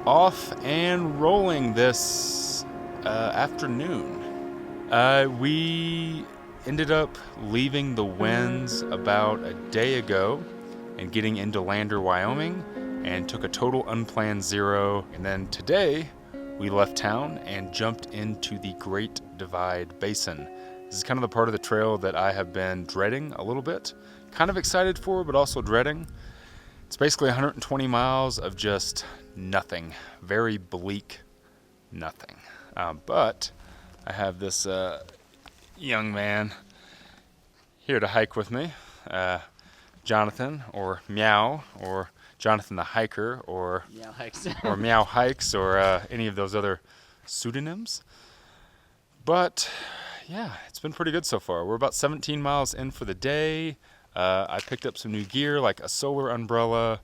off and rolling this afternoon. We ended up leaving the Winds about a day ago and getting into Lander, Wyoming, and took a total unplanned zero. And then today we left town and jumped into the Great Divide Basin. This is kind of the part of the trail that I have been dreading a little bit. Kind of excited for, but also dreading. It's basically 120 miles of just nothing. Very bleak nothing. But I have this young man here to hike with me. Jonathan, or Meow, or Jonathan the Hiker, or Meow Hikes, or Meow Hikes, or any of those other pseudonyms. But yeah, it's been pretty good so far. We're about 17 miles in for the day. I picked up some new gear, like a solar umbrella.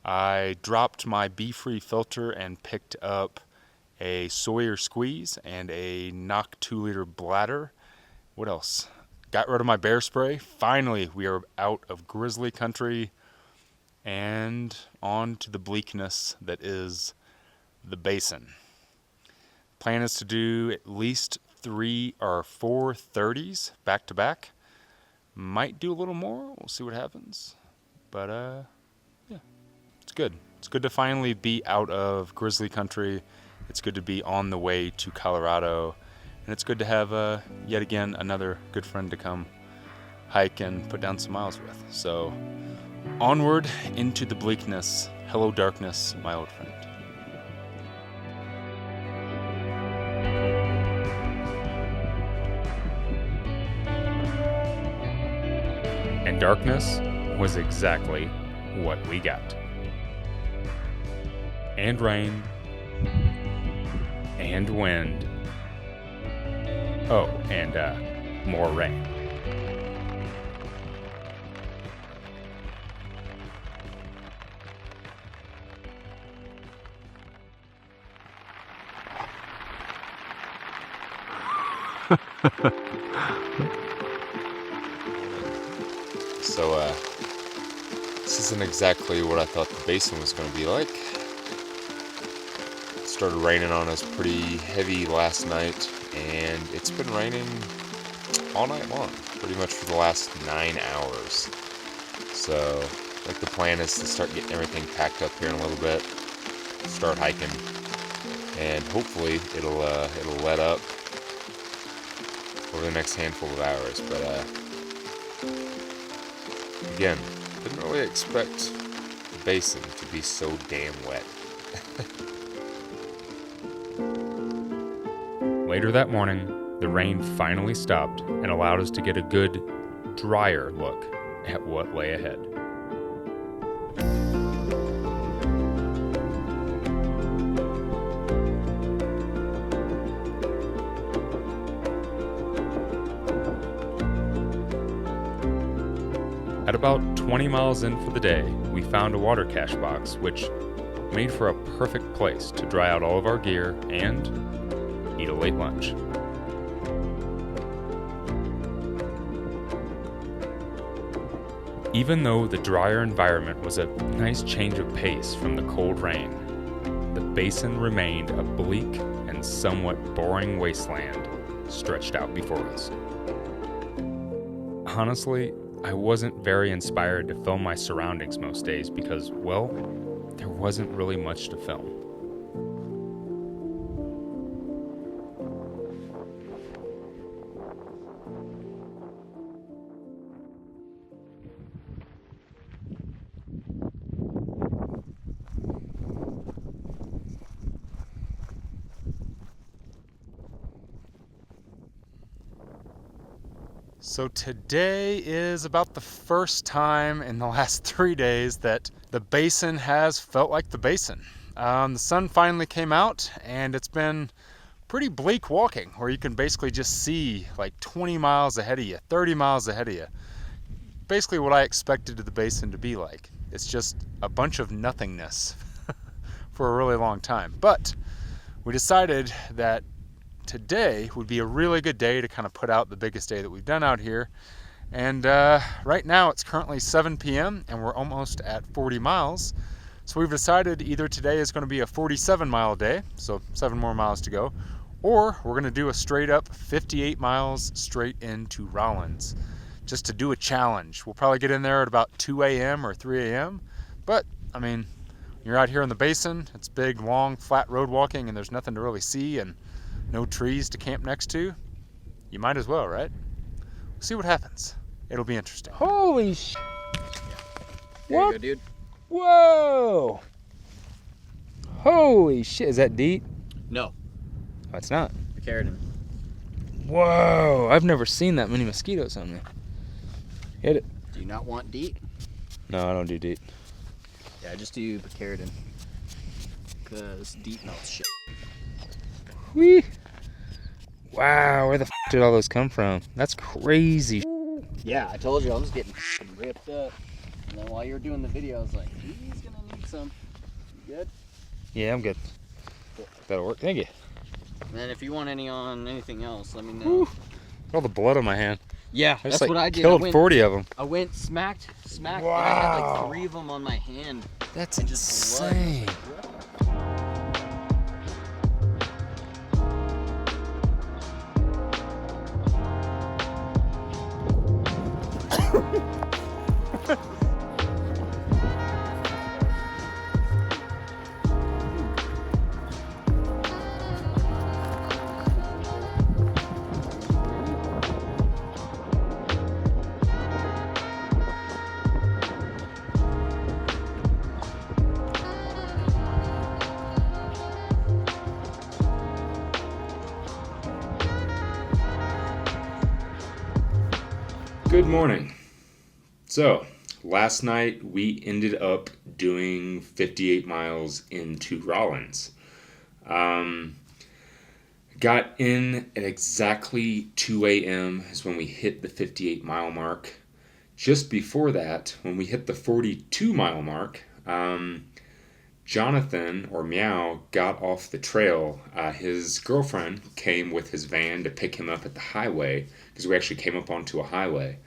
I dropped my Be-Free filter and picked up a Sawyer squeeze and a Knock 2-liter bladder. What else? Got rid of my bear spray. Finally, we are out of grizzly country and on to the bleakness that is the Basin. Plan is to do at least 3 or 4 30s back to back. Might do a little more. We'll see what happens. But yeah, it's good. It's good to finally be out of grizzly country. It's good to be on the way to Colorado. And it's good to have, yet again, another good friend to come hike and put down some miles with. So, onward into the bleakness. Hello, darkness, my old friend. And darkness was exactly what we got. And rain. And wind. Oh, and more rain. So, this isn't exactly what I thought the Basin was going to be like. It started raining on us pretty heavy last night, and it's been raining all night long, pretty much for the last 9 hours. So, like, the plan is to start getting everything packed up here in a little bit, start hiking, and hopefully it'll let up over the next handful of hours. But again, didn't really expect the Basin to be so damn wet. Later that morning, the rain finally stopped and allowed us to get a good, drier look at what lay ahead. At about 20 miles in for the day, we found a water cache box, which made for a perfect place to dry out all of our gear and eat a late lunch. Even though the drier environment was a nice change of pace from the cold rain, the Basin remained a bleak and somewhat boring wasteland stretched out before us. Honestly, I wasn't very inspired to film my surroundings most days because, well, there wasn't really much to film. So today is about the first time in the last 3 days that the Basin has felt like the Basin. The sun finally came out and it's been pretty bleak walking where you can basically just see like 20 miles ahead of you, 30 miles ahead of you. Basically what I expected the Basin to be like. It's just a bunch of nothingness for a really long time. But we decided that today would be a really good day to kind of put out the biggest day that we've done out here. And right now it's currently 7 p.m. and we're almost at 40 miles. So we've decided either today is going to be a 47-mile day, so 7 more miles to go, or we're going to do a straight up 58 miles straight into Rollins, just to do a challenge. We'll probably get in there at about 2 a.m. or 3 a.m., but I mean, you're out here in the Basin, it's big, long, flat road walking, and there's nothing to really see and no trees to camp next to. You might as well, right? We'll see what happens. It'll be interesting. Holy sh! There What? you go, dude. Whoa! Holy shit! Is that DEET? No, Oh, it's not. Picaridin. Whoa! I've never seen that many mosquitoes on me. Hit it. Do you not want DEET? No, I don't do DEET. Yeah, just do Picaridin. Because DEET melts shit. Whee! Wow, where the f did all those come from? That's crazy. Yeah, I told you I was getting ripped up. And then while you were doing the video, I was like, he's gonna need some. You good? Yeah, I'm good. That'll work. Thank you. And then if you want any on anything else, let me know. Whew. All the blood on my hand. Yeah, I that's just, like, what I did. killed 40 of them. I went smacked, and I had like Wow. 3 of them on my hand. That's And just blood. insane. Good morning. So, last night we ended up doing 58 miles into Rollins. Got in at exactly 2 a.m. is when we hit the 58 mile mark. Just before that, when we hit the 42 mile mark, Jonathan, or Meow, got off the trail. His girlfriend came with his van to pick him up at the highway, because we actually came up onto a highway.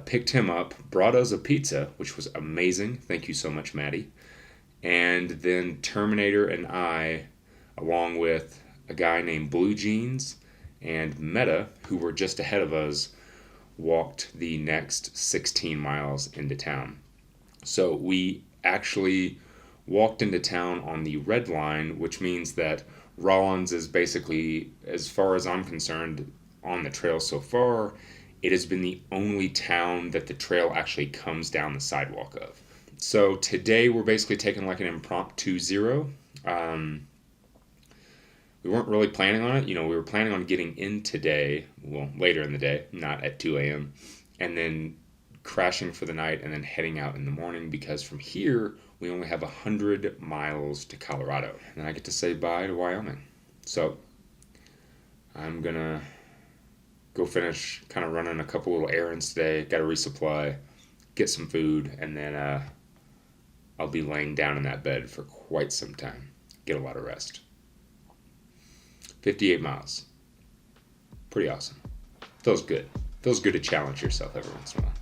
Picked him up, brought us a pizza, which was amazing. Thank you so much, Maddie. And then Terminator and I, along with a guy named Blue Jeans and Meta, who were just ahead of us, walked the next 16 miles into town. So we actually walked into town on the red line, which means that Rollins is basically, as far as I'm concerned, on the trail so far, it has been the only town that the trail actually comes down the sidewalk of. So today we're basically taking like an impromptu zero. We weren't really planning on it. You know, we were planning on getting in today, well, later in the day, not at 2 a.m., and then crashing for the night and then heading out in the morning, because from here we only have 100 miles to Colorado. And then I get to say bye to Wyoming. So I'm going to go finish kind of running a couple little errands today. Got to resupply, get some food, and then I'll be laying down in that bed for quite some time. Get a lot of rest. 58 miles. Pretty awesome. Feels good. Feels good to challenge yourself every once in a while.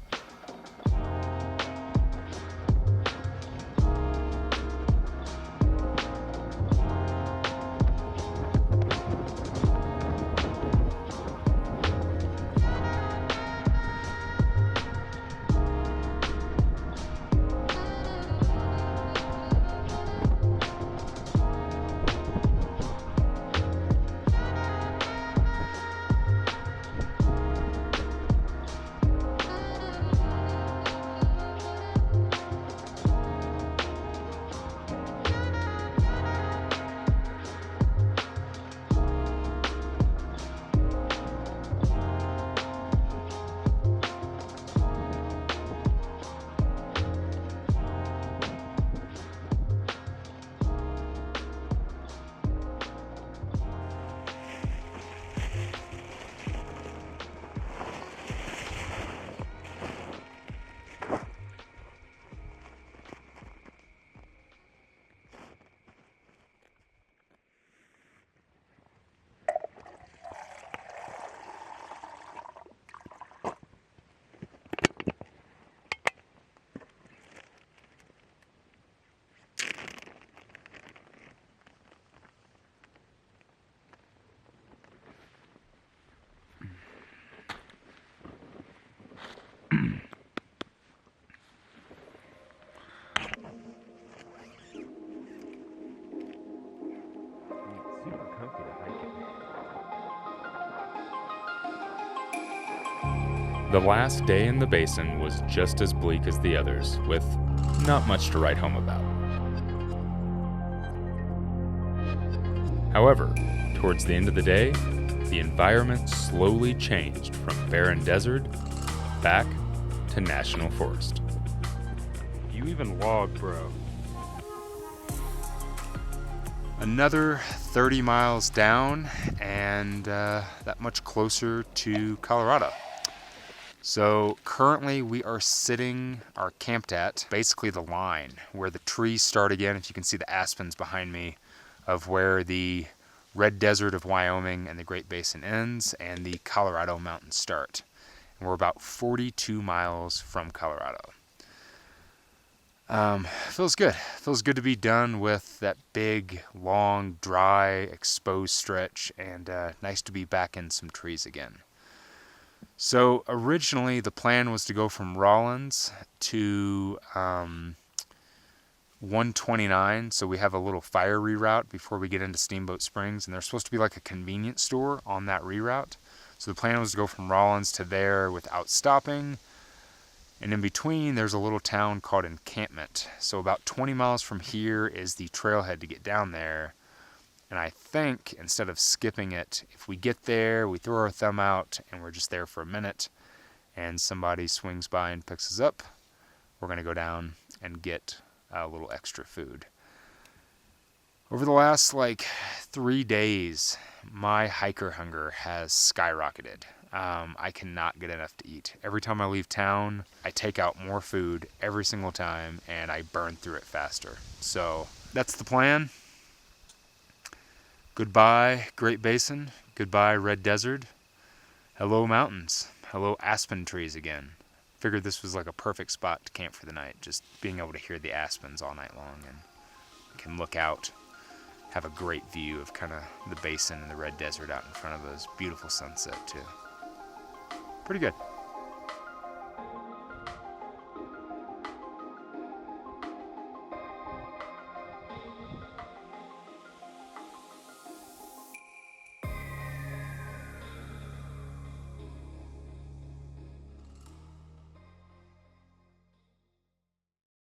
The last day in the Basin was just as bleak as the others, with not much to write home about. However, towards the end of the day, the environment slowly changed from barren desert back to national forest. You even log, bro. Another 30 miles down and that much closer to Colorado. So currently we are camped at basically the line where the trees start again. If you can see the aspens behind me, of where the red desert of Wyoming and the Great Basin ends and the Colorado mountains start. And we're about 42 miles from Colorado. Feels good. Feels good to be done with that big, long, dry, exposed stretch, and nice to be back in some trees again. So originally the plan was to go from Rawlins to 129, so we have a little fire reroute before we get into Steamboat Springs, and there's supposed to be like a convenience store on that reroute. So the plan was to go from Rawlins to there without stopping, and in between there's a little town called Encampment. So about 20 miles from here is the trailhead to get down there, and I think instead of skipping it, if we get there, we throw our thumb out and we're just there for a minute and somebody swings by and picks us up, we're going to go down and get a little extra food. Over the last 3 days, my hiker hunger has skyrocketed. I cannot get enough to eat. Every time I leave town, I take out more food every single time and I burn through it faster. So that's the plan. Goodbye, Great Basin. Goodbye, Red Desert. Hello, mountains. Hello, aspen trees again. Figured this was like a perfect spot to camp for the night, just being able to hear the aspens all night long and can look out, have a great view of kind of the Basin and the Red Desert out in front of us. Beautiful sunset too. Pretty good.